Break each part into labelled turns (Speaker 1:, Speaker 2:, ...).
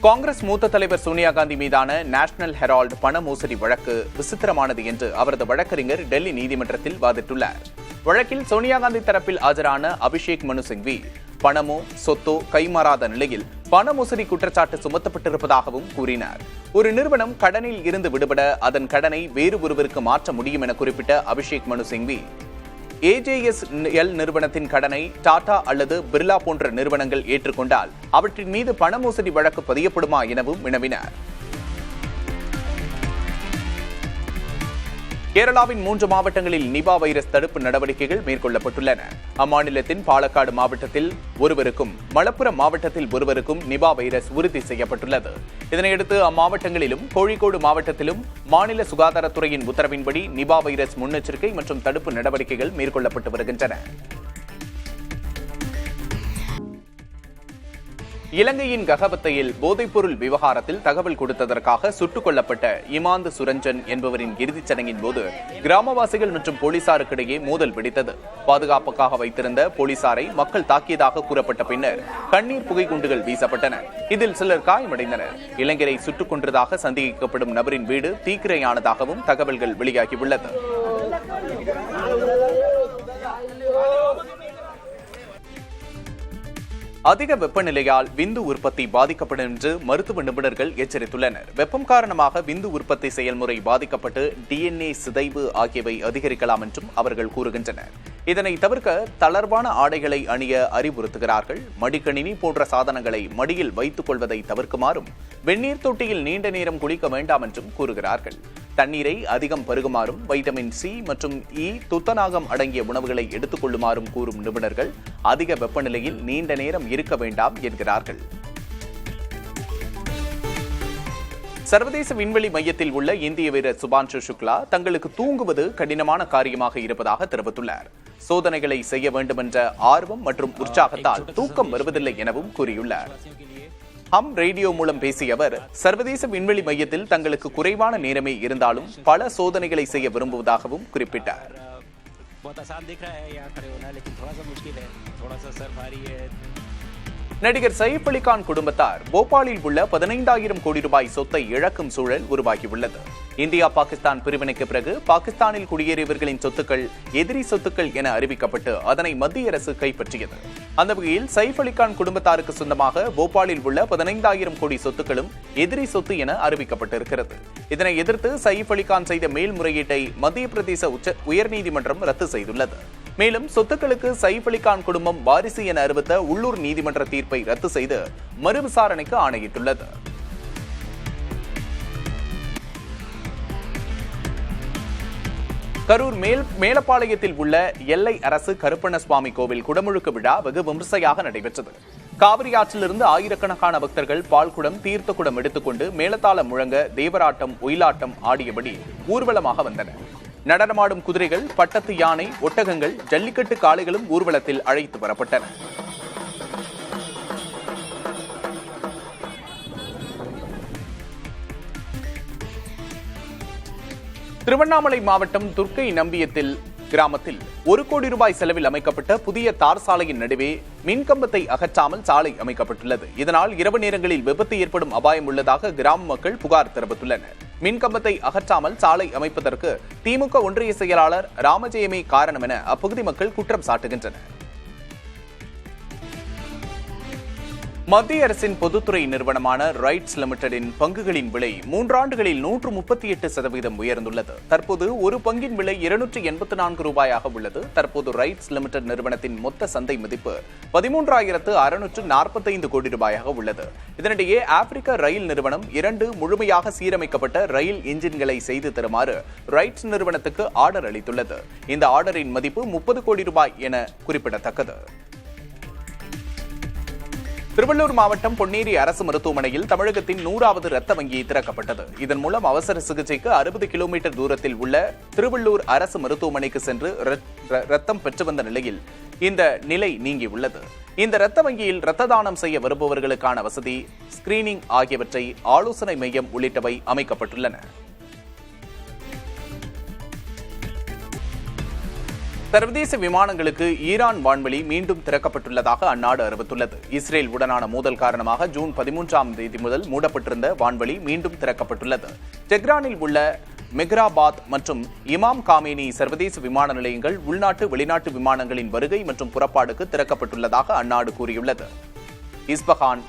Speaker 1: காங்கிரஸ் மூத்த தலைவர் சோனியா காந்தி மீதான நேஷனல் ஹெரால்டு பண மோசடி வழக்கு விசித்திரமானது என்று அவரது வழக்கறிஞர் டெல்லி நீதிமன்றத்தில் வாதிட்டுள்ளார். வழக்கில் சோனியா காந்தி தரப்பில் ஆஜரான அபிஷேக் மனு சிங்வி பணமோ சொத்தோ கைமாறாத நிலையில் பண மோசடி குற்றச்சாட்டு சுமத்தப்பட்டிருப்பதாகவும் கூறினார். ஒரு நிறுவனம் கடனில் இருந்து விடுபட அதன் கடனை வேறு ஒருவருக்கு மாற்ற முடியும் என குறிப்பிட்ட அபிஷேக் மனு சிங்வி AJSL நிறுவனத்தின் கடனை டாடா அல்லது பிர்லா போன்ற நிறுவனங்கள் ஏற்றுக்கொண்டால் அவற்றின் மீது பண மோசடி வழக்கு பதியப்படுமா எனவும் வினவினார். கேரளாவின் 3 மாவட்டங்களில் நிபா வைரஸ் தடுப்பு நடவடிக்கைகள் மேற்கொள்ளப்பட்டுள்ளன. அம்மாநிலத்தின் பாலக்காடு மாவட்டத்தில் ஒருவருக்கும் மலப்புரம் மாவட்டத்தில் ஒருவருக்கும் நிபா வைரஸ் உறுதி செய்யப்பட்டுள்ளது. இதனையடுத்து அம்மாவட்டங்களிலும் கோழிக்கோடு மாவட்டத்திலும் மாநில சுகாதாரத்துறையின் உத்தரவின்படி நிபா வைரஸ் முன்னெச்சரிக்கை மற்றும் தடுப்பு நடவடிக்கைகள் மேற்கொள்ளப்பட்டு வருகின்றன. இலங்கையின் ககபத்தையில் போதைப்பொருள் விவகாரத்தில் தகவல் கொடுத்ததற்காக சுட்டுக் கொல்லப்பட்ட இமாந்து சுரஞ்சன் என்பவரின் இறுதிச் சடங்கின் போது கிராமவாசிகள் மற்றும் போலீசாருக்கிடையே மோதல் வெடித்தது. பாதுகாப்புக்காக வைத்திருந்த போலீசாரை மக்கள் தாக்கியதாக கூறப்பட்ட பின்னர் கண்ணீர் புகை குண்டுகள் வீசப்பட்டன. இதில் சிலர் காயமடைந்தனர். இளைஞரை சுட்டுக் கொன்றதாக சந்தேகிக்கப்படும் நபரின் வீடு தீக்கிரையானதாகவும் தகவல்கள் வெளியாகியுள்ளது. அதிக வெப்பநிலையால் விந்து உற்பத்தி பாதிக்கப்படும் என்று மருத்துவ நிபுணர்கள் எச்சரித்துள்ளனர். வெப்பம் காரணமாக விந்து உற்பத்தி செயல்முறை பாதிக்கப்பட்டு DNA சிதைவு ஆகியவை அதிகரிக்கலாம் என்றும் அவர்கள் கூறுகின்றனர். இதனை தவிர்க்க தளர்வான ஆடைகளை அணிய அறிவுறுத்துகிறார்கள். மடிக்கணினி போன்ற சாதனங்களை மடியில் வைத்துக் கொள்வதை தவிர்க்குமாறும் வெந்நீர் தொட்டியில் நீண்ட நேரம் குளிக்க வேண்டாம் என்றும் கூறுகிறார்கள். தண்ணீரை அதிகம் பருகுமாறும் வைட்டமின் C மற்றும் E துத்தநாகம் அடங்கிய உணவுகளை எடுத்துக் கொள்ளுமாறும் கூறும் நிபுணர்கள் அதிக வெப்பநிலையில் நீண்ட நேரம் இருக்க வேண்டாம் என்கிறார்கள். சர்வதேச விண்வெளி மையத்தில் உள்ள இந்திய வீரர் சுபான்ஷு சுக்லா தங்களுக்கு தூங்குவது கடினமான காரியமாக இருப்பதாக தெரிவித்துள்ளார். சோதனைகளை செய்ய வேண்டும் என்ற ஆர்வம் மற்றும் உற்சாகத்தால் தூக்கம் வருவதில்லை எனவும் கூறியுள்ளார். ஹம் ரேடியோ மூலம் பேசிய அவர் சர்வதேச விண்வெளி மையத்தில் தங்களுக்கு குறைவான நேரமே இருந்தாலும் பல சோதனைகளை செய்ய விரும்புவதாகவும் குறிப்பிட்டார். நடிகர் சைஃப் அலி கான் குடும்பத்தார் போபாலில் உள்ள 15,000 கோடி ரூபாய் சொத்தை இழக்கும் சூழல் உருவாகியுள்ளது. இந்தியா பாகிஸ்தான் பிரிவினைக்கு பிறகு பாகிஸ்தானில் குடியேறியவர்களின் சொத்துக்கள் எதிரி சொத்துக்கள் என அறிவிக்கப்பட்டு அதனை மத்திய அரசு கைப்பற்றியது. அந்த வகையில் சைஃப் அலி கான் குடும்பத்தாருக்கு சொந்தமாக போபாலில் உள்ள 15,000 கோடி சொத்துக்களும் எதிரி சொத்து என அறிவிக்கப்பட்டிருக்கிறது. இதனை எதிர்த்து சைஃப் அலி கான் செய்த மேல்முறையீட்டை மத்திய பிரதேச உயர்நீதிமன்றம் ரத்து செய்துள்ளது. மேலும் சொத்துக்களுக்கு சைஃப் அலி கான் குடும்பம் வாரிசு என அறிவித்த உள்ளூர் நீதிமன்ற தீர்ப்பை ரத்து செய்து மறுவிசாரணைக்கு ஆணையிட்டுள்ளது. கரூர் மேலப்பாளையத்தில் உள்ள எல்லை அரசு கருப்பண்ணசுவாமி கோவில் குடமுழுக்கு விழா வெகு விமர்சையாக நடைபெற்றது. காவிரி ஆற்றிலிருந்து ஆயிரக்கணக்கான பக்தர்கள் பால்குடம் தீர்த்த குடம் எடுத்துக்கொண்டு மேளதாளம் முழங்க தேவராட்டம் ஒயிலாட்டம் ஆடியபடி ஊர்வலமாக வந்தனர். நடனமாடும் குதிரைகள், பட்டத்து யானை, ஒட்டகங்கள், ஜல்லிக்கட்டு காளைகளும் ஊர்வலத்தில் அழைத்து வரப்பட்டன. திருவண்ணாமலை மாவட்டம் துர்க்கை நம்பியத்தில் கிராமத்தில் 1 கோடி ரூபாய் செலவில் அமைக்கப்பட்ட புதிய தார் சாலையின் நடுவே மின்கம்பத்தை அகற்றாமல் சாலை அமைக்கப்பட்டுள்ளது. இதனால் இரவு நேரங்களில் விபத்து ஏற்படும் அபாயம் உள்ளதாக கிராம மக்கள் புகார் தெரிவித்துள்ளனர். மின்கம்பத்தை அகற்றாமல் சாலை அமைப்பதற்கு திமுக ஒன்றிய செயலாளர் ராமஜெயமே காரணம் என அப்பகுதி மக்கள் குற்றம் சாட்டுகின்றனர். மத்திய அரசின் பொதுத்துறை நிறுவனமான ரைட்ஸ் லிமிடெடின் பங்குகளின் விலை 3 ஆண்டுகளில் 138% உயர்ந்துள்ளது. தற்போது ஒரு பங்கின் விலை 284 ரூபாயாக உள்ளது. தற்போது ரைட்ஸ் லிமிடெட் நிறுவனத்தின் மொத்த சந்தை மதிப்பு 13,645 கோடி ரூபாயாக உள்ளது. இதனிடையே ஆப்பிரிக்க ரயில் நிறுவனம் 2 முழுமையாக சீரமைக்கப்பட்ட ரயில் இன்ஜின்களை செய்து தருமாறு ரைட்ஸ் நிறுவனத்துக்கு ஆர்டர் அளித்துள்ளது. இந்த ஆர்டரின் மதிப்பு 30 கோடி ரூபாய் என குறிப்பிடத்தக்கது. திருவள்ளூர் மாவட்டம் பொன்னேரி அரசு மருத்துவமனையில் தமிழகத்தின் 100வது ரத்த வங்கி திறக்கப்பட்டது. இதன் மூலம் அவசர சிகிச்சைக்கு 60 கிலோமீட்டர் தூரத்தில் உள்ள திருவள்ளூர் அரசு மருத்துவமனைக்கு சென்று ரத்தம் பெற்று வந்த நிலையில் இந்த நிலை நீங்கியுள்ளது. இந்த ரத்த வங்கியில் ரத்த தானம் செய்ய வருபவர்களுக்கான வசதி, ஸ்கிரீனிங் ஆகியவற்றை ஆலோசனை மையம் உள்ளிட்டவை அமைக்கப்பட்டுள்ளன. சர்வதேச விமானங்களுக்கு ஈரான் வான்வெளி மீண்டும் திறக்கப்பட்டுள்ளதாக அந்நாடு அறிவித்துள்ளது. இஸ்ரேல் உடனான மோதல் காரணமாக ஜூன் 13ஆம் தேதி முதல் மூடப்பட்டிருந்த வான்வெளி மீண்டும் திறக்கப்பட்டுள்ளது. டெஹ்ரானில் உள்ள மெஹ்ராபாத் மற்றும் இமாம் காமேனி சர்வதேச விமான நிலையங்கள் உள்நாட்டு வெளிநாட்டு விமானங்களின் வருகை மற்றும் புறப்பாடுக்கு திறக்கப்பட்டுள்ளதாக அந்நாடு கூறியுள்ளது. இஸ்பஹான்,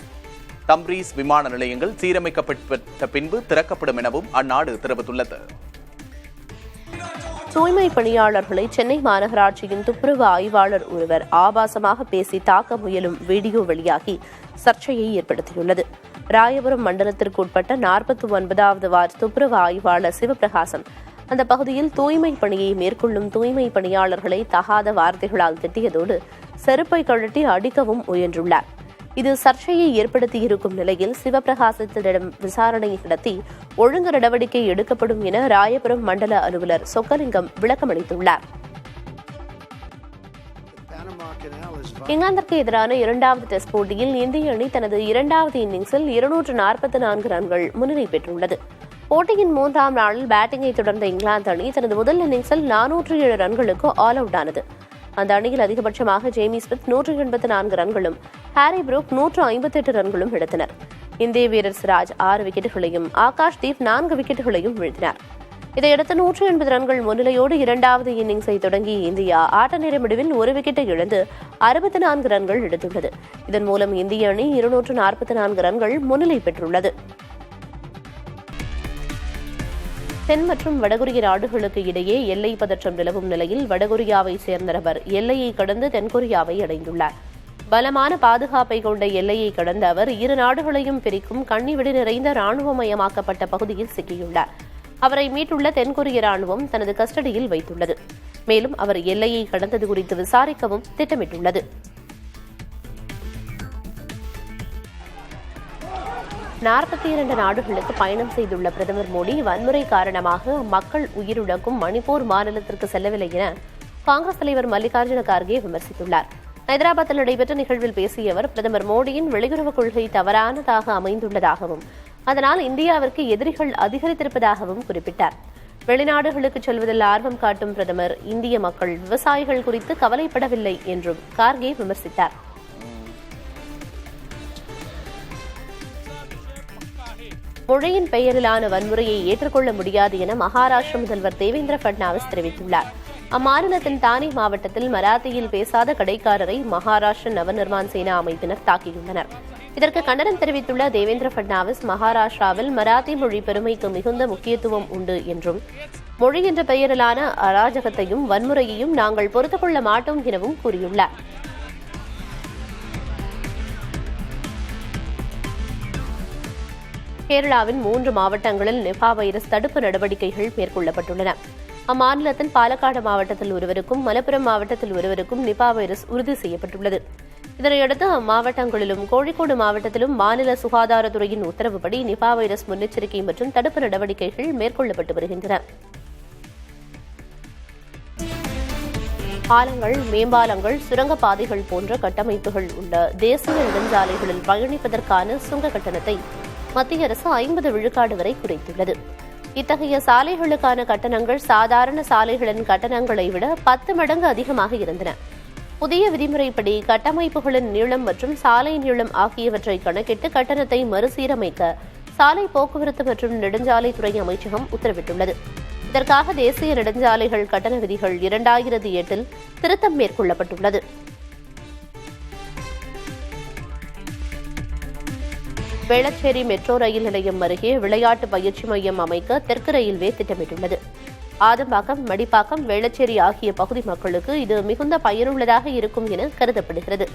Speaker 1: தம்ரீஸ் விமான நிலையங்கள் சீரமைக்கப்பட்ட பின்பு திறக்கப்படும் எனவும் அந்நாடு தெரிவித்துள்ளது.
Speaker 2: தூய்மை பணியாளர்களை சென்னை மாநகராட்சியின் துப்புரவு ஆய்வாளர் ஒருவர் ஆபாசமாக பேசி தாக்க முயலும் வீடியோ வெளியாகி சர்ச்சையை ஏற்படுத்தியுள்ளது. ராயபுரம் மண்டலத்திற்கு உட்பட்ட 49வது வார்டு துப்புரவு ஆய்வாளர் சிவபிரகாசம் அந்த பகுதியில் தூய்மை பணியை மேற்கொள்ளும் தூய்மை பணியாளர்களை தகாத வார்த்தைகளால் திட்டியதோடு செருப்பை கழட்டி அடிக்கவும் முயன்றுள்ளார். இது சர்ச்சையை ஏற்படுத்தியிருக்கும் நிலையில் சிவபிரகாசத்திடம் விசாரணை நடத்தி ஒழுங்கு நடவடிக்கை எடுக்கப்படும் என ராயபுரம் மண்டல அலுவலர் சொக்கலிங்கம் விளக்கமளித்துள்ளார். இங்கிலாந்திற்கு எதிரான 2வது டெஸ்ட் போட்டியில் இந்திய அணி தனது 2வது இன்னிங்ஸில் 244 ரன்கள் முன்னிலை பெற்றுள்ளது. போட்டியின் 3ஆம் நாளில் பேட்டிங்கை தொடர்ந்த இங்கிலாந்து அணி தனது முதல் இன்னிங்ஸில் 407 ரன்களுக்கு ஆல் அவுட் ஆனது. அந்த அணியில் அதிகபட்சமாக ஜேமி ஸ்மித் 184 ரன்களும், ஹாரி புரூக் 158 ரன்களும் எடுத்தனர். இந்திய வீரர் சிராஜ் 6 விக்கெட்டுகளையும், ஆகாஷ் தீப் 4 விக்கெட்டுகளையும் வீழ்த்தினார். இதையடுத்து 180 ரன்கள் முன்னிலையோடு 2வது இன்னிங்ஸை தொடங்கிய இந்தியா ஆட்ட நேர முடிவில் 1 விக்கெட்டை இழந்து 64 ரன்கள் எடுத்துள்ளது. இதன் மூலம் இந்திய அணி 244 ரன்கள் முன்னிலை பெற்றுள்ளது. தென் மற்றும் வடகொரிய நாடுகளுக்கு இடையே எல்லை பதற்றம் நிலவும் நிலையில் வடகொரியாவை சேர்ந்த நபர் எல்லையை கடந்து தென்கொரியாவை அடைந்துள்ளார். பலமான பாதுகாப்பை கொண்ட எல்லையை கடந்த அவர் இரு நாடுகளையும் பிரிக்கும் கண்ணிவெடி நிறைந்த ராணுவமயமாக்கப்பட்ட பகுதியில் சிக்கியுள்ளார். அவரை மீட்டுள்ள தென்கொரிய ராணுவம் தனது கஸ்டடியில் வைத்துள்ளது. மேலும் அவர் எல்லையை கடந்தது குறித்து விசாரிக்கவும் திட்டமிட்டுள்ளது. 42 நாடுகளுக்கு பயணம் செய்துள்ள பிரதமர் மோடி வன்முறை காரணமாக மக்கள் உயிரிழக்கும் மணிப்பூர் மாநிலத்திற்கு செல்லவில்லை என காங்கிரஸ் தலைவர் மல்லிகார்ஜுன கார்கே விமர்சித்துள்ளார். ஹைதராபாத்தில் நடைபெற்ற நிகழ்வில் பேசிய அவர் பிரதமர் மோடியின் வெளியுறவு கொள்கை தவறானதாக அமைந்துள்ளதாகவும் அதனால் இந்தியாவிற்கு எதிரிகள் அதிகரித்திருப்பதாகவும் குறிப்பிட்டார். வெளிநாடுகளுக்கு செல்வதில் ஆர்வம் காட்டும் பிரதமர் இந்திய மக்கள் விவசாயிகள் குறித்து கவலைப்படவில்லை என்றும் கார்கே விமர்சித்தார். மொழியின் பெயரிலான வன்முறையை ஏற்றுக்கொள்ள முடியாது என மகாராஷ்டிர முதல்வர் தேவேந்திர பட்னாவிஸ் தெரிவித்துள்ளார். அம்மாநிலத்தின் தானே மாவட்டத்தில் மராத்தியில் பேசாத கடைக்காரரை மகாராஷ்டிர நவநிர்மாண் சேனா அமைப்பினர் தாக்கியுள்ளனர். இதற்கு கண்டனம் தெரிவித்துள்ள தேவேந்திர பட்னாவிஸ் மகாராஷ்டிராவில் மராத்தி மொழி பெருமைக்கு மிகுந்த முக்கியத்துவம் உண்டு என்றும் மொழி என்ற பெயரிலான அராஜகத்தையும் வன்முறையையும் நாங்கள் பொறுத்துக் கொள்ள மாட்டோம் எனவும் கூறியுள்ளார். கேரளாவின் 3 மாவட்டங்களில் நிபா வைரஸ் தடுப்பு நடவடிக்கைகள் மேற்கொள்ளப்பட்டுள்ளன. அம்மாநிலத்தின் பாலக்காடு மாவட்டத்தில் ஒருவருக்கும் மலப்புரம் மாவட்டத்தில் ஒருவருக்கும் நிபா வைரஸ் உறுதி செய்யப்பட்டுள்ளது. இதனையடுத்து அம்மாவட்டங்களிலும் கோழிக்கோடு மாவட்டத்திலும் மாநில சுகாதாரத்துறையின் உத்தரவுப்படி நிபா வைரஸ் முன்னெச்சரிக்கை மற்றும் தடுப்பு நடவடிக்கைகள் மேற்கொள்ளப்பட்டு வருகின்றன. பாலங்கள், மேம்பாலங்கள், சுரங்கப்பாதைகள் போன்ற கட்டமைப்புகள் உள்ள தேசிய நெடுஞ்சாலைகளில் பயணிப்பதற்கான சுங்க கட்டணத்தை மத்திய அரசு 50 விழுக்காடு வரை குறைத்துள்ளது. இத்தகைய சாலைகளுக்கான கட்டணங்கள் சாதாரண சாலைகளின் கட்டணங்களை விட 10 மடங்கு அதிகமாக இருந்தன. புதிய விதிமுறைப்படி கட்டமைப்புகளின் நீளம் மற்றும் சாலை நீளம் ஆகியவற்றை கணக்கிட்டு கட்டணத்தை மறுசீரமைக்க சாலை போக்குவரத்து மற்றும் நெடுஞ்சாலைத்துறை அமைச்சகம் உத்தரவிட்டுள்ளது. இதற்காக தேசிய நெடுஞ்சாலைகள் கட்டண விதிகள் 2008இல் திருத்தம் மேற்கொள்ளப்பட்டுள்ளது. வேளச்சேரி மெட்ரோ ரயில் நிலையம் அருகே விளையாட்டு பயிற்சி மையம் அமைக்க தெற்கு ரயில்வே திட்டமிட்டுள்ளது. ஆதம்பாக்கம், மடிப்பாக்கம், வேளச்சேரி ஆகிய பகுதி மக்களுக்கு இது மிகுந்த பயனுள்ளதாக இருக்கும் என கருதப்படுகிறது.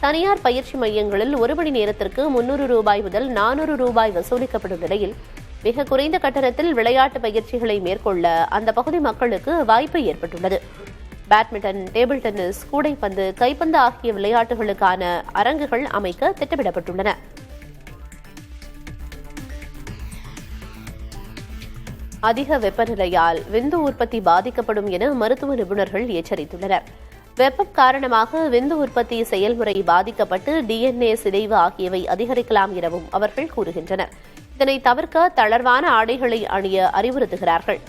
Speaker 2: தனியார் பயிற்சி மையங்களில் 1 மணி நேரத்திற்கு 300 ரூபாய் முதல் 400 ரூபாய் வசூலிக்கப்படும் நிலையில் மிக குறைந்த கட்டணத்தில் விளையாட்டு பயிற்சிகளை மேற்கொள்ள அந்த பகுதி மக்களுக்கு வாய்ப்பு ஏற்பட்டுள்ளது. பேட்மிண்டன், டேபிள் டென்னிஸ், கூடைப்பந்து, கைப்பந்து ஆகிய விளையாட்டுகளுக்கான அரங்குகள் அமைக்க திட்டமிடப்பட்டுள்ளன. அதிக வெப்பநிலையால் விந்து உற்பத்தி பாதிக்கப்படும் என மருத்துவ நிபுணர்கள் எச்சரித்துள்ளனர். வெப்பம் காரணமாக விந்து உற்பத்தி செயல்முறை பாதிக்கப்பட்டு DNA சிதைவு ஆகியவை அதிகரிக்கலாம் எனவும் அவர்கள் கூறுகின்றனர். இதனை தவிர்க்க தளர்வான ஆடைகளை அணிய அறிவுறுத்துகிறார்கள்.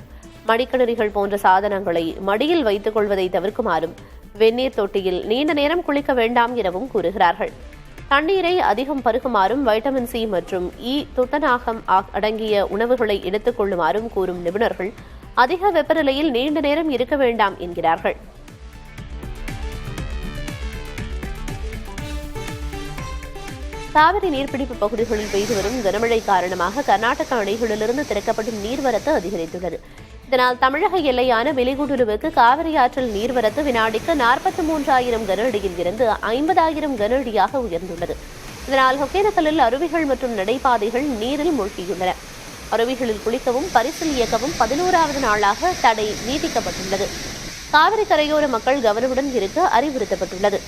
Speaker 2: மடிக்கணினிகள் போன்ற சாதனங்களை மடியில் வைத்துக் கொள்வதை தவிர்க்குமாறும், வெந்நீர் தொட்டியில் நீண்ட நேரம் குளிக்க வேண்டாம் எனவும் கூறுகிறார்கள். தண்ணீரை அதிகம் பருகுமாறும், வைட்டமின் சி மற்றும் துத்தநாகம் அடங்கிய உணவுகளை எடுத்துக் கொள்ளுமாறும் கூறும் நிபுணர்கள் அதிக வெப்பநிலையில் நீண்ட நேரம் இருக்க வேண்டாம் என்கிறார்கள். காவிரி நீர்பிடிப்பு பகுதிகளில் பெய்து வரும் கனமழை காரணமாக கர்நாடக அணைகளிலிருந்து திறக்கப்படும் நீர்வரத்து அதிகரித்துள்ளது. இதனால் தமிழக எல்லையான வெலிகுண்டுலுவுக்கு காவிரி ஆற்றில் நீர்வரத்து வினாடிக்கு 43,000 கன அடியில் இருந்து 50,000 கன அடியாக உயர்ந்துள்ளது. இதனால் ஒகேனக்கல்லில் அருவிகள் மற்றும் நடைபாதைகள் நீரில் மூழ்கியுள்ளன. அருவிகளில் குளிக்கவும் பரிசல் இயக்கவும் 11வது நாளாக தடை நீட்டிக்கப்பட்டுள்ளது. காவிரி கரையோர மக்கள் கவனமுடன் இருக்க அறிவுறுத்தப்பட்டுள்ளது.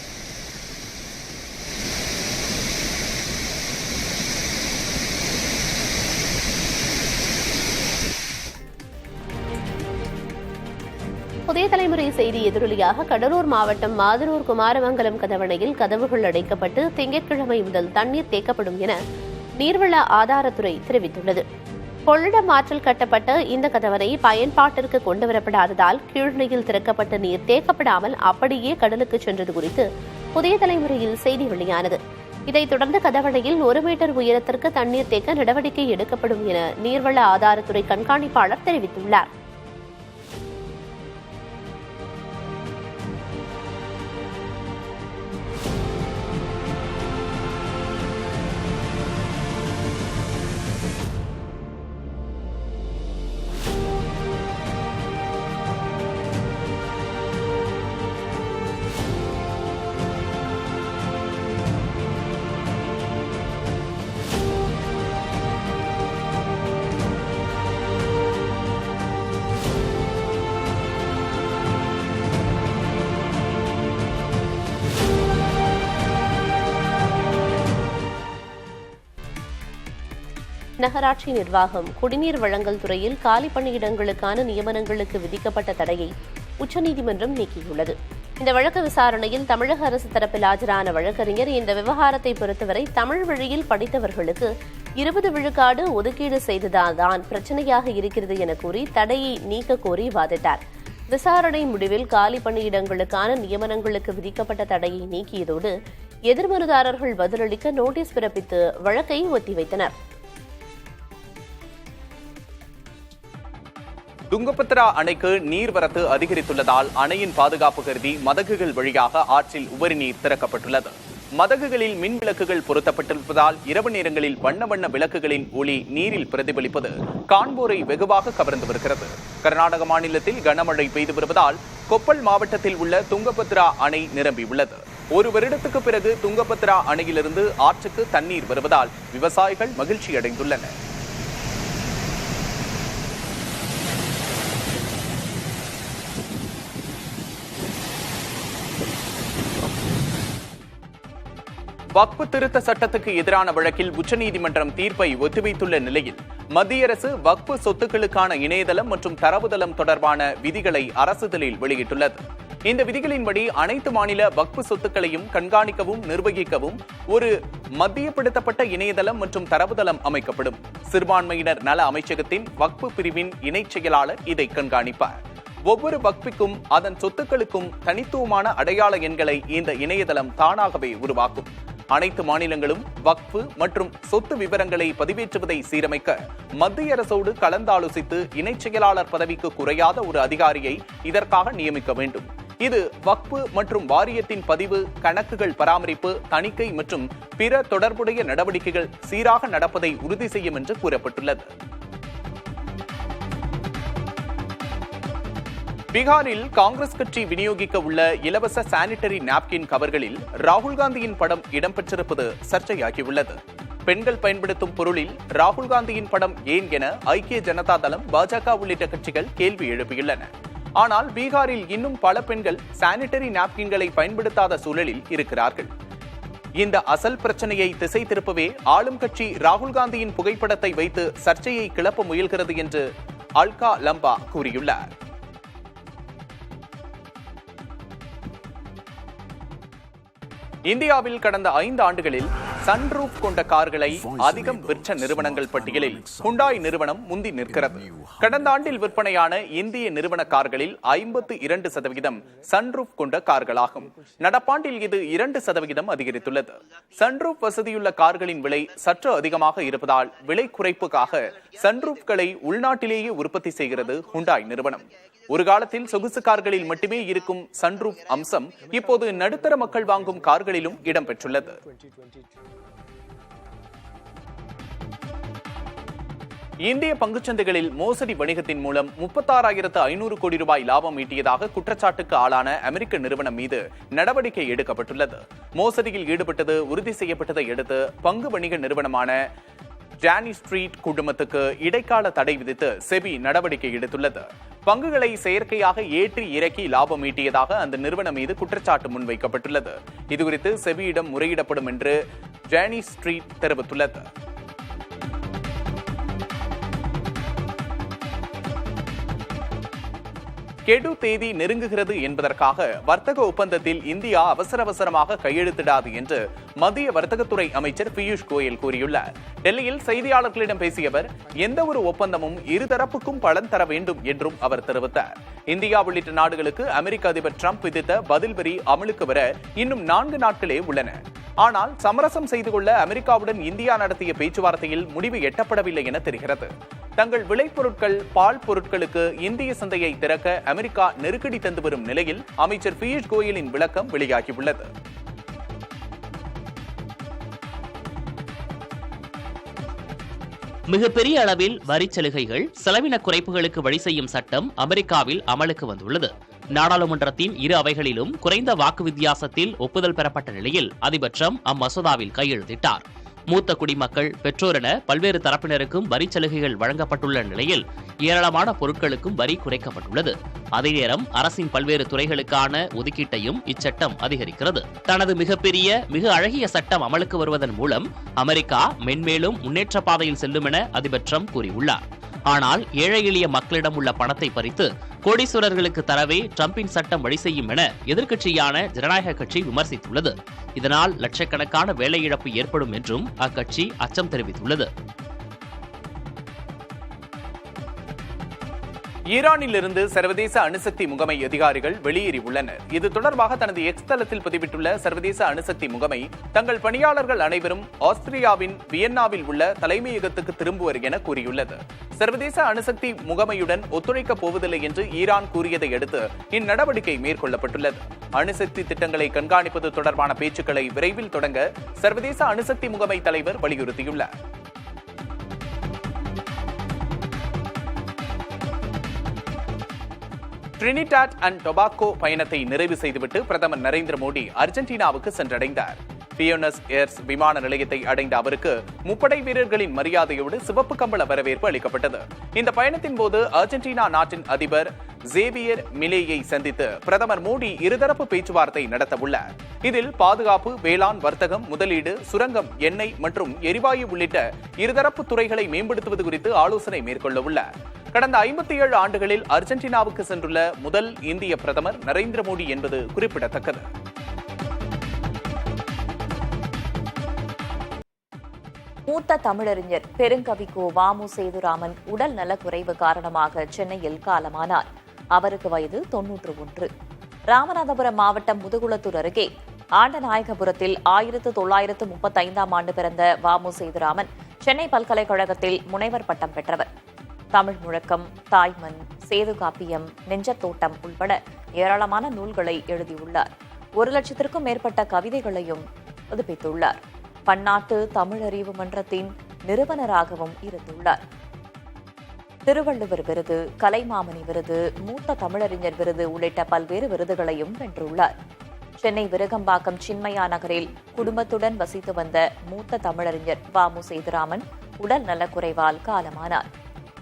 Speaker 2: புதிய தலைமுறை செய்தி எதிரொலியாக கடலூர் மாவட்டம் மாதனூர் குமாரமங்கலம் கதவணையில் கதவுகள் அடைக்கப்பட்டு திங்கட்கிழமை முதல் தண்ணீர் தேக்கப்படும் என நீர்வள ஆதாரத்துறை தெரிவித்துள்ளது. கொள்ளிடம் ஆற்றில் கட்டப்பட்ட இந்த கதவணை பயன்பாட்டிற்கு கொண்டுவரப்படாததால் கீழ்நிலையில் திறக்கப்பட்ட நீர் தேக்கப்படாமல் அப்படியே கடலுக்கு சென்றது குறித்து புதிய தலைமுறையில் செய்தி வெளியானது. இதைத் தொடர்ந்து கதவணையில் 1 மீட்டர் உயரத்திற்கு தண்ணீர் தேக்க நடவடிக்கை எடுக்கப்படும் என நீர்வள ஆதாரத்துறை கண்காணிப்பாளர் தெரிவித்துள்ளார். நகராட்சி நிர்வாகம் குடிநீர் வழங்கல் துறையில் காலி பணியிடங்களுக்கான நியமனங்களுக்கு விதிக்கப்பட்ட தடையை உச்சநீதிமன்றம் நீக்கியுள்ளது. இந்த வழக்கு விசாரணையில் தமிழக அரசு தரப்பில் ஆஜரான வழக்கறிஞர் இந்த விவகாரத்தை பொறுத்தவரை தமிழ் வழியில் படித்தவர்களுக்கு 20 விழுக்காடு ஒதுக்கீடு செய்ததால்தான் பிரச்சனையாக இருக்கிறது என கூறி தடையை நீக்க கோரி வாதிட்டார். விசாரணை முடிவில் காலி பணியிடங்களுக்கான நியமனங்களுக்கு விதிக்கப்பட்ட தடையை நீக்கியதோடு எதிர்மனுதாரர்கள் பதிலளிக்க நோட்டீஸ் பிறப்பித்து வழக்கை ஒத்திவைத்தனர்.
Speaker 1: துங்கபத்ரா அணைக்கு நீர்வரத்து அதிகரித்துள்ளதால் அணையின் பாதுகாப்பு கருதி மதகுகள் வழியாக ஆற்றில் உபரி நீர் திறக்கப்பட்டுள்ளது. மதகுகளில் மின் விளக்குகள் பொருத்தப்பட்டிருப்பதால் இரவு நேரங்களில் வண்ண வண்ண விளக்குகளின் ஒளி நீரில் பிரதிபலிப்பது காண்போரை வெகுவாக கவர்ந்து வருகிறது. கர்நாடக மாநிலத்தில் கனமழை பெய்து வருவதால் கொப்பல் மாவட்டத்தில் உள்ள துங்கபத்ரா அணை நிரம்பியுள்ளது. 1 வருடத்துக்கு பிறகு துங்கபத்ரா அணையிலிருந்து ஆற்றுக்கு தண்ணீர் வருவதால் விவசாயிகள் மகிழ்ச்சி அடைந்துள்ளனர். வக்ஃப் திருத்த சட்டத்துக்கு எதிரான வழக்கில் உச்சநீதிமன்றம் தீர்ப்பை ஒத்திவைத்துள்ள நிலையில் மத்திய அரசு வக்ஃப் சொத்துக்களுக்கான இணையதளம் மற்றும் தரவுதளம் தொடர்பான விதிகளை அரசிதழில் வெளியிட்டுள்ளது. இந்த விதிகளின்படி அனைத்து மாநில வக்ஃப் சொத்துக்களையும் கண்காணிக்கவும் நிர்வகிக்கவும் ஒரு மத்தியப்படுத்தப்பட்ட இணையதளம் மற்றும் தரவுதளம் அமைக்கப்படும். சிறுபான்மையினர் நல அமைச்சகத்தின் வக்ஃப் பிரிவின் இணைச் செயலாளர் இதை கண்காணிப்பார். ஒவ்வொரு வக்ஃபிற்கும் அதன் சொத்துக்களுக்கும் தனித்துவமான அடையாள எண்களை இந்த இணையதளம் தானாகவே உருவாக்கும். அனைத்து மாநிலங்களும் வக்ஃப் மற்றும் சொத்து விவரங்களை பதிவேற்றுவதை சீரமைக்க மத்திய அரசோடு கலந்தாலோசித்து இணைச் செயலாளர் பதவிக்கு குறையாத ஒரு அதிகாரியை இதற்காக நியமிக்க வேண்டும். இது வக்ஃப் மற்றும் வாரியத்தின் பதிவு, கணக்குகள் பராமரிப்பு, தணிக்கை மற்றும் பிற தொடர்புடைய நடவடிக்கைகள் சீராக நடப்பதை உறுதி செய்யும் என்று கூறப்பட்டுள்ளது. பீகாரில் காங்கிரஸ் கட்சி விநியோகிக்க உள்ள இலவச சானிட்டரி நாப்கின் கவர்களில் ராகுல் காந்தியின் படம் இடம்பெற்றிருப்பது சர்ச்சையாகியுள்ளது. பெண்கள் பயன்படுத்தும் பொருளில் ராகுல் காந்தியின் படம் ஏன் என ஐக்கிய ஜனதா தளம், பாஜக உள்ளிட்ட கட்சிகள் கேள்வி எழுப்பியுள்ளன. ஆனால் பீகாரில் இன்னும் பல பெண்கள் சானிட்டரி நாப்கின்களை பயன்படுத்தாத சூழலில் இருக்கிறார்கள். இந்த அசல் பிரச்சனையை திசை திருப்பவே ஆளும் கட்சி ராகுல் காந்தியின் புகைப்படத்தை வைத்து சர்ச்சையை கிளப்ப முயல்கிறது என்று அல்கா லம்பா கூறியுள்ளார். இந்தியாவில் கடந்த 5 ஆண்டுகளில் சன்ரூஃப் கொண்ட கார்களை அதிகம் விற்ற நிறுவனங்கள் பட்டியலில் ஹுண்டாய் நிறுவனம் முந்தி நிற்கிறது. கடந்த ஆண்டில் விற்பனையான இந்திய நிறுவன கார்களில் 52% சன்ரூஃப் கொண்ட கார்களாகும். நடப்பாண்டில் இது 2% அதிகரித்துள்ளது. சன்ரூஃப் வசதியுள்ள கார்களின் விலை சற்று அதிகமாக இருப்பதால் விலை குறைப்புக்காக சன்ரூஃப்களை உள்நாட்டிலேயே உற்பத்தி செய்கிறது ஹுண்டாய் நிறுவனம். ஒரு காலத்தில் சொகுசு கார்களில் மட்டுமே இருக்கும் சன்ரூஃப் அம்சம் இப்போது நடுத்தர மக்கள் வாங்கும் கார்களிலும் இடம்பெற்றுள்ளது. இந்திய பங்குச்சந்தைகளில் மோசடி வணிகத்தின் மூலம் 36,500 கோடி ரூபாய் லாபம் ஈட்டியதாக குற்றச்சாட்டுக்கு ஆளான அமெரிக்க நிறுவனம் மீது நடவடிக்கை எடுக்கப்பட்டுள்ளது. மோசடியில் ஈடுபட்டது உறுதி செய்யப்பட்டதை அடுத்து பங்கு வணிக நிறுவனமான ஜானி ஸ்ட்ரீட் குழுமத்துக்கு இடைக்கால தடை விதித்து செபி நடவடிக்கை எடுத்துள்ளது. பங்குகளை செயற்கையாக ஏற்றி இறக்கி லாபம் ஈட்டியதாக அந்த நிறுவனம் மீது குற்றச்சாட்டு முன்வைக்கப்பட்டுள்ளது. இதுகுறித்து செபியிடம் முறையிடப்படும் என்று ஜானி ஸ்ட்ரீட் தெரிவித்துள்ளது. கெடு தேதி நெருங்குகிறது என்பதற்காக வர்த்தக ஒப்பந்தத்தில் இந்தியா அவசரமாக கையெழுத்திடாது என்று மத்திய வர்த்தகத்துறை அமைச்சர் பியூஷ் கோயல் கூறியுள்ளார். டெல்லியில் செய்தியாளர்களிடம் பேசிய அவர், எந்த ஒரு ஒப்பந்தமும் இருதரப்புக்கும் பலன் தர வேண்டும் என்றும் அவர் தெரிவித்தார். இந்தியா உள்ளிட்ட நாடுகளுக்கு அமெரிக்க அதிபர் டிரம்ப் விதித்த பதில் வரி அமலுக்கு வர இன்னும் 4 நாட்களே உள்ளன. ஆனால் சமரசம் செய்து கொள்ள அமெரிக்காவுடன் இந்தியா நடத்திய பேச்சுவார்த்தையில் முடிவு எட்டப்படவில்லை என தெரிகிறது. தங்கள் விளைபொருட்கள், பால் பொருட்களுக்கு இந்திய சந்தையை திறக்க அமெரிக்கா நெருக்கடி தந்து வரும் நிலையில் அமைச்சர் பியூஷ் கோயலின் விளக்கம் வெளியாகியுள்ளது.
Speaker 3: மிகப்பெரிய அளவில் வரி சலுகைகள், செலவின குறைப்புகளுக்கு வழி செய்யும் சட்டம் அமெரிக்காவில் அமலுக்கு வந்துள்ளது. நாடாளுமன்றத்தின் இரு அவைகளிலும் குறைந்த வாக்கு வித்தியாசத்தில் ஒப்புதல் பெறப்பட்ட நிலையில் அதிபர் டிரம்ப் அம்மசோதாவில் கையெழுத்திட்டார். மூத்த குடிமக்கள், பெற்றோர் என பல்வேறு தரப்பினருக்கும் வரி சலுகைகள் வழங்கப்பட்டுள்ள நிலையில் ஏராளமான பொருட்களுக்கும் வரி குறைக்கப்பட்டுள்ளது. அதே நேரம் அரசின் பல்வேறு துறைகளுக்கான ஒதுக்கீட்டையும் இச்சட்டம் அதிகரிக்கிறது. தனது மிக அழகிய சட்டம் அமலுக்கு வருவதன் மூலம் அமெரிக்கா மென்மேலும் முன்னேற்ற பாதையில் செல்லும் என அதிபர் டிரம்ப் கூறியுள்ளார். ஆனால் ஏழை எளிய மக்களிடம் உள்ள பணத்தை பறித்து கோடீஸ்வரர்களுக்கு தரவே டிரம்பின் சட்டம் வழி செய்யும் என எதிர்க்கட்சியான ஜனநாயக கட்சி விமர்சித்துள்ளது. இதனால் லட்சக்கணக்கான வேலை இழப்பு ஏற்படும் என்றும் அக்கட்சி அச்சம் தெரிவித்துள்ளது.
Speaker 1: ஈரானிலிருந்து சர்வதேச அணுசக்தி முகமை அதிகாரிகள் வெளியேறியுள்ளனர். இது தொடர்பாக தனது எக்ஸ் தளத்தில் பதிவிட்டுள்ள சர்வதேச அணுசக்தி முகமை, தங்கள் பணியாளர்கள் அனைவரும் ஆஸ்திரியாவின் வியன்னாவில் உள்ள தலைமையகத்துக்கு திரும்புவர் என கூறியுள்ளது. சர்வதேச அணுசக்தி முகமையுடன் ஒத்துழைக்கப் போவதில்லை என்று ஈரான் கூறியதை அடுத்து இந்நடவடிக்கை மேற்கொள்ளப்பட்டுள்ளது. அணுசக்தி திட்டங்களை கண்காணிப்பது தொடர்பான பேச்சுக்களை விரைவில் தொடங்க சர்வதேச அணுசக்தி முகமை தலைவர் வலியுறுத்தியுள்ளார். டிரினிடாட் அண்ட் டொபாகோ பயணத்தை நிறைவு செய்துவிட்டு பிரதமர் நரேந்திர மோடி அர்ஜென்டினாவுக்கு சென்றடைந்தார். பியூனஸ் ஏர்ஸ் விமான நிலையத்தை அடைந்த அவருக்கு முப்படை வீரர்களின் மரியாதையோடு சிவப்பு கம்பள வரவேற்பு அளிக்கப்பட்டது. இந்த பயணத்தின் போது அர்ஜென்டினா நாட்டின் அதிபர் ஜேவியர் மிலேயை சந்தித்து பிரதமர் மோடி இருதரப்பு பேச்சுவார்த்தை நடத்தவுள்ளார். இதில் பாதுகாப்பு, வேளாண், வர்த்தகம், முதலீடு, சுரங்கம், எண்ணெய் மற்றும் எரிவாயு உள்ளிட்ட இருதரப்பு துறைகளை மேம்படுத்துவது குறித்து ஆலோசனை மேற்கொள்ள உள்ளார். கடந்த 57 ஆண்டுகளில் அர்ஜென்டினாவுக்கு சென்றுள்ள முதல் இந்திய பிரதமர் நரேந்திர மோடி என்பது குறிப்பிடத்தக்கது.
Speaker 4: மூத்த தமிழறிஞர் பெருங்கவி கோ. வ.மு. சேதுராமன் உடல் நலக்குறைவு காரணமாக சென்னையில் காலமானார். அவருக்கு வயது 91. ராமநாதபுரம் மாவட்டம் முதுகுளத்தூர் அருகே ஆண்டநாயகபுரத்தில் 1935ஆம் ஆண்டு பிறந்த வ.மு. சேதுராமன் சென்னை பல்கலைக்கழகத்தில் முனைவர் பட்டம் பெற்றவர். தமிழ் முழக்கம், தாய்மண், சேது காப்பியம், நெஞ்சத்தோட்டம் உள்பட ஏராளமான நூல்களை எழுதியுள்ளார். 1,00,000க்கும் மேற்பட்ட கவிதைகளையும் பதிப்பித்துள்ளார். பன்னாட்டு தமிழறிவு மன்றத்தின் நிறுவனராகவும் இருந்துள்ளார். திருவள்ளுவர் விருது, கலைமாமணி விருது, மூத்த தமிழறிஞர் விருது உள்ளிட்ட பல்வேறு விருதுகளையும் வென்றுள்ளார். சென்னை விருகம்பாக்கம் சின்மயா நகரில் குடும்பத்துடன் வசித்து வந்த மூத்த தமிழறிஞர் வ.மு. சேதுராமன் உடல் நலக்குறைவால் காலமானார்.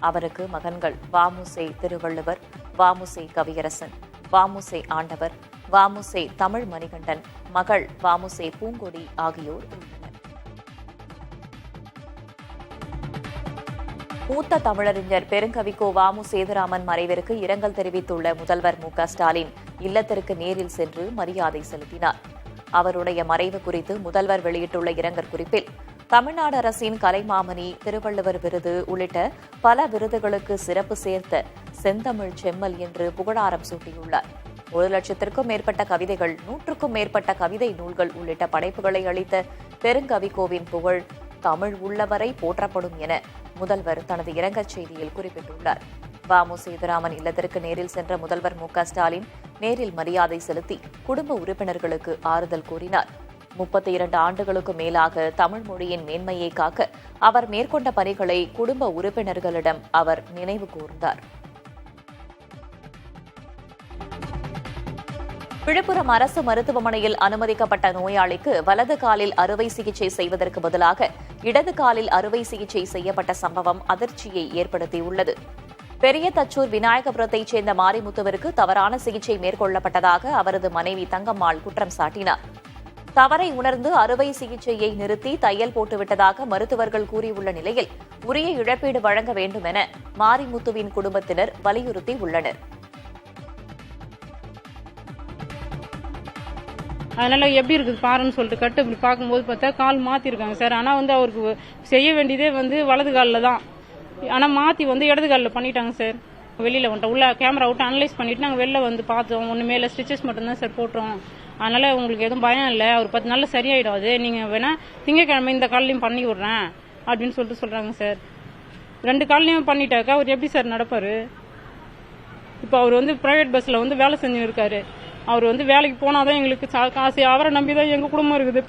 Speaker 4: அவருக்கு மகன்கள் வ.மு. சே. திருவள்ளுவர், வ.மு. சே. கவியரசன், வ.மு. சே. ஆண்டவர், வ.மு. சே. தமிழ் மணிகண்டன், மகள் வ.மு. சே. பூங்கொடி ஆகியோர் உள்ளனர். மூத்த தமிழறிஞர் பெருங்கவி கோ. வ.மு. சேதுராமன் மறைவிற்கு இரங்கல் தெரிவித்துள்ள முதல்வர் மு.க. ஸ்டாலின் இல்லத்திற்கு நேரில் சென்று மரியாதை செலுத்தினார். அவருடைய மறைவு குறித்து முதல்வர் வெளியிட்டுள்ள இரங்கல் குறிப்பில் தமிழ்நாடு அரசின் கலைமாமணி, திருவள்ளுவர் விருது உள்ளிட்ட பல விருதுகளுக்கு சிறப்பு சேர்த்த செந்தமிழ் செம்மல் என்று புகழாரம் சூட்டியுள்ளார். 1,00,000க்கும் மேற்பட்ட கவிதைகள், 100க்கும் மேற்பட்ட கவிதை நூல்கள் உள்ளிட்ட படைப்புகளை அளித்த பெருங்கவிக்கோவின் புகழ் தமிழ் உள்ளவரை போற்றப்படும் என முதல்வர் தனது இரங்கல் செய்தியில் குறிப்பிட்டுள்ளார். வாமு சேதுராமன் இல்லத்திற்கு நேரில் சென்ற முதல்வர் மு.க.ஸ்டாலின் நேரில் மரியாதை செலுத்தி குடும்ப உறுப்பினர்களுக்கு ஆறுதல் கூறினார். 32 ஆண்டுகளுக்கு மேலாக தமிழ் மொழியின் மேன்மையை காக்க அவர் மேற்கொண்ட பணிகளை குடும்ப உறுப்பினர்களிடம் அவர் நினைவு கூர்ந்தார். விழுப்புரம் அரசு மருத்துவமனையில் அனுமதிக்கப்பட்ட நோயாளிக்கு வலது காலில் அறுவை சிகிச்சை செய்வதற்கு பதிலாக இடது காலில் அறுவை சிகிச்சை செய்யப்பட்ட சம்பவம் அதிர்ச்சியை ஏற்படுத்தியுள்ளது. பெரிய தச்சூர் விநாயகபுரத்தைச் சேர்ந்த மாரிமுத்துவிற்கு தவறான சிகிச்சை மேற்கொள்ளப்பட்டதாக அவரது மனைவி தங்கம்மாள் குற்றம் சாட்டினார். தவறை உணர்ந்து அறுவை சிகிச்சையை நிறுத்தி தையல் போட்டுவிட்டதாக மருத்துவர்கள் கூறியுள்ள நிலையில் உரிய இழப்பீடு வழங்க வேண்டும் என மாரிமுத்துவின் குடும்பத்தினர் வலியுறுத்தி உள்ளனர்.
Speaker 5: அதனால எப்படி இருக்குது பாருன்னு சொல்லிட்டு கட்டு இப்படி பார்க்கும்போது பார்த்தா கால் மாற்றிருக்காங்க சார். ஆனால் அவருக்கு செய்ய வேண்டியதே வலது காலில் தான். ஆனால் மாற்றி இடது காலில் பண்ணிட்டாங்க சார். வெளியில் வந்துட்டோம், உள்ள கேமரா விட்டு அனலைஸ் பண்ணிட்டு நாங்கள் வெளில பார்த்தோம். ஒன்று மேலே ஸ்டிச்சஸ் மட்டும்தான் சார் போட்டோம். அதனால உங்களுக்கு எதுவும் பயம் இல்லை, ஒரு 10 நாளில் சரியாயிடும். அது நீங்கள் வேணா திங்கக்கிழமை இந்த காலையும் பண்ணி விடுறேன் அப்படின்னு சொல்கிறாங்க சார். 2 காலையும் பண்ணிட்டாக்கா அவர் எப்படி சார் நடப்பார்? இப்போ அவர் பிரைவேட் பஸ்ஸில் வேலை செஞ்சு இருக்காரு. அவர் வேலைக்கு போனாதான் எங்களுக்கு காசு. அவரை நம்பி தான் எங்கள் குடும்பம் இருக்குது.